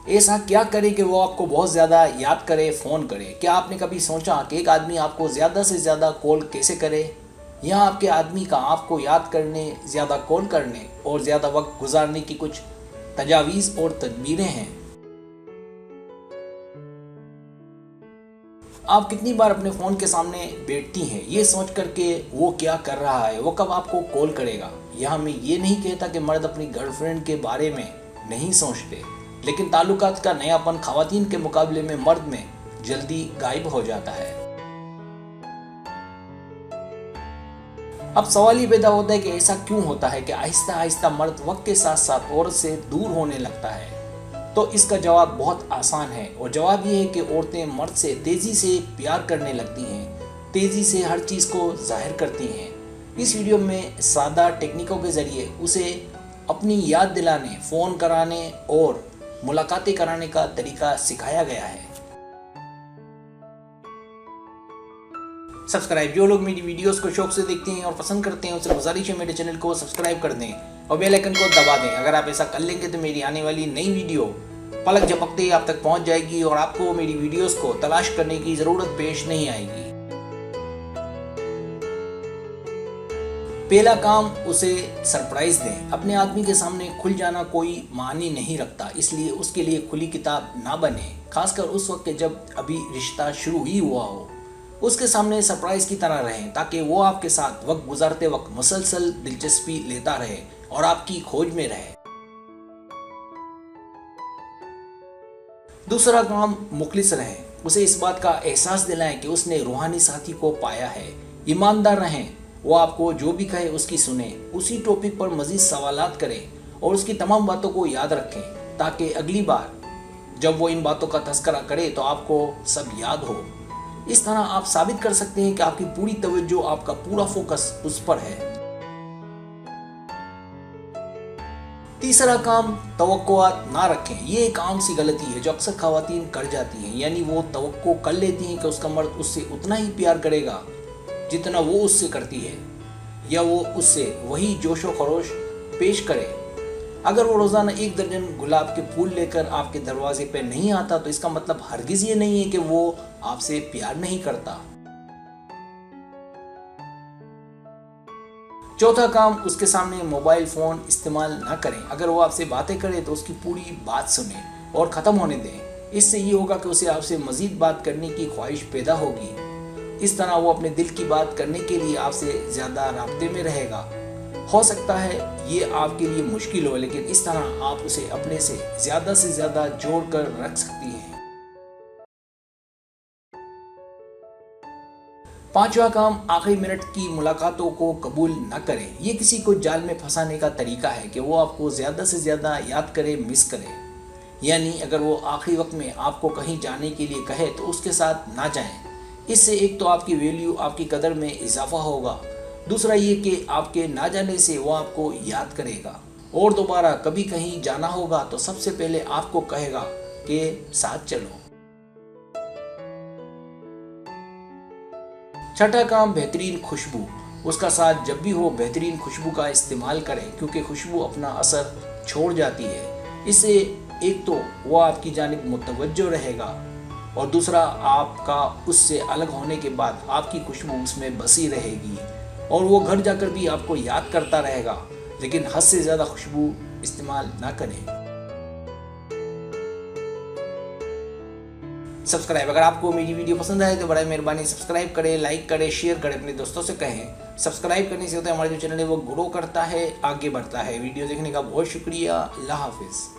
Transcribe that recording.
ऐसा क्या करे कि वो आपको बहुत ज़्यादा याद करे, फ़ोन करे? क्या आपने कभी सोचा कि एक आदमी आपको ज़्यादा से ज़्यादा कॉल कैसे करे? यहाँ आपके आदमी का आपको याद करने, ज़्यादा कॉल करने और ज़्यादा वक्त गुजारने की कुछ तजावीज़ और तदबीरें हैं। आप कितनी बार अपने फ़ोन के सामने बैठती हैं ये सोच कर के वो क्या कर रहा है, वो कब आपको कॉल करेगा? यहाँ मैं ये नहीं कहता कि मर्द अपनी गर्लफ्रेंड के बारे में नहीं सोचते, लेकिन ताल्लुकात का नयापन ख़वातीन के मुकाबले में मर्द में जल्दी गायब हो जाता है। अब सवाल ये पैदा होता है कि ऐसा क्यों होता है कि आहिस्ता आहिस्ता मर्द वक्त के साथ साथ औरत से दूर होने लगता है? तो इसका जवाब बहुत आसान है और जवाब ये है कि औरतें मर्द से तेज़ी से प्यार करने लगती हैं, तेज़ी से हर चीज़ को जाहिर करती हैं। इस वीडियो में सादा टेक्निकों के ज़रिए उसे अपनी याद दिलाने, फ़ोन कराने और मुलाकातें कराने का तरीका सिखाया गया है। सब्सक्राइब, जो लोग मेरी वीडियोस को शौक से देखते हैं और पसंद करते हैं उनसे गुजारिश है मेरे चैनल को सब्सक्राइब कर दें और बेल आइकन को दबा दें। अगर आप ऐसा कर लेंगे तो मेरी आने वाली नई वीडियो पलक झपकते ही आप तक पहुंच जाएगी और आपको मेरी वीडियोस को तलाश करने की ज़रूरत पेश नहीं आएगी। पहला काम, उसे सरप्राइज दें। अपने आदमी के सामने खुल जाना कोई मानी नहीं रखता, इसलिए उसके लिए खुली किताब ना बने, खासकर उस वक्त जब अभी रिश्ता शुरू ही हुआ हो। उसके सामने सरप्राइज की तरह रहें ताकि वो आपके साथ वक्त गुजारते वक्त मुसलसल दिलचस्पी लेता रहे और आपकी खोज में रहे। दूसरा काम, मुखलिस रहें। उसे इस बात का एहसास दिलाएं कि उसने रूहानी साथी को पाया है। ईमानदार रहें, वो आपको जो भी कहे उसकी सुने, उसी टॉपिक पर मजीद सवालात करें और उसकी तमाम बातों को याद रखें ताकि अगली बार जब वो इन बातों का तज़किरा करे तो आपको सब याद हो। इस तरह आप साबित कर सकते हैं कि आपकी पूरी तवज्जो, आपका पूरा फोकस उस पर है। तीसरा काम, तवक्कुआत ना रखें। ये एक आम सी गलती है जो अक्सर ख़वातीन कर जाती हैं, यानी वो तवक्को कर लेती हैं कि उसका मर्द उससे उतना ही प्यार करेगा जितना वो उससे करती है, या वो उससे वही जोशो खरोश पेश करे। अगर वो रोज़ाना 1 दर्जन गुलाब के फूल लेकर आपके दरवाजे पे नहीं आता तो इसका मतलब हरगिज़ ये नहीं है कि वो आपसे प्यार नहीं करता। चौथा काम, उसके सामने मोबाइल फ़ोन इस्तेमाल ना करें। अगर वो आपसे बातें करे तो उसकी पूरी बात सुने और ख़त्म होने दें। इससे ये होगा कि उसे आपसे मज़ीद बात करने की ख्वाहिश पैदा होगी। इस तरह वो अपने दिल की बात करने के लिए आपसे ज़्यादा राब्ते में रहेगा। हो सकता है ये आपके लिए मुश्किल हो, लेकिन इस तरह आप उसे अपने से ज़्यादा जोड़ कर रख सकती हैं। पांचवा काम, आखिरी मिनट की मुलाकातों को कबूल न करें। ये किसी को जाल में फंसाने का तरीका है कि वो आपको ज़्यादा से ज़्यादा याद करे, मिस करे। यानी अगर वो आखिरी वक्त में आपको कहीं जाने के लिए कहे तो उसके साथ ना जाएं। इससे एक तो आपकी वैल्यू, आपकी कदर में इजाफा होगा, दूसरा ये कि आपके ना जाने से वो आपको याद करेगा और दोबारा कभी कहीं जाना होगा तो सबसे पहले आपको कहेगा कि साथ चलो। छठा काम, बेहतरीन खुशबू। उसका साथ जब भी हो बेहतरीन खुशबू का इस्तेमाल करें, क्योंकि खुशबू अपना असर छोड़ जाती है। इससे एक तो वो आपकी जानिब मुतवज्जो रहेगा और दूसरा आपका उससे अलग होने के बाद आपकी खुशबू उसमें बसी रहेगी और वो घर जाकर भी आपको याद करता रहेगा। लेकिन हद से ज़्यादा खुशबू इस्तेमाल ना करें। सब्सक्राइब, अगर आपको मेरी वीडियो पसंद आए तो बड़ा मेहरबानी सब्सक्राइब करें, लाइक करें, शेयर करें, अपने दोस्तों से कहें। सब्सक्राइब करने से होता है हमारा जो चैनल है वो ग्रो करता है, आगे बढ़ता है। वीडियो देखने का बहुत शुक्रिया। अल्लाह हाफिज़।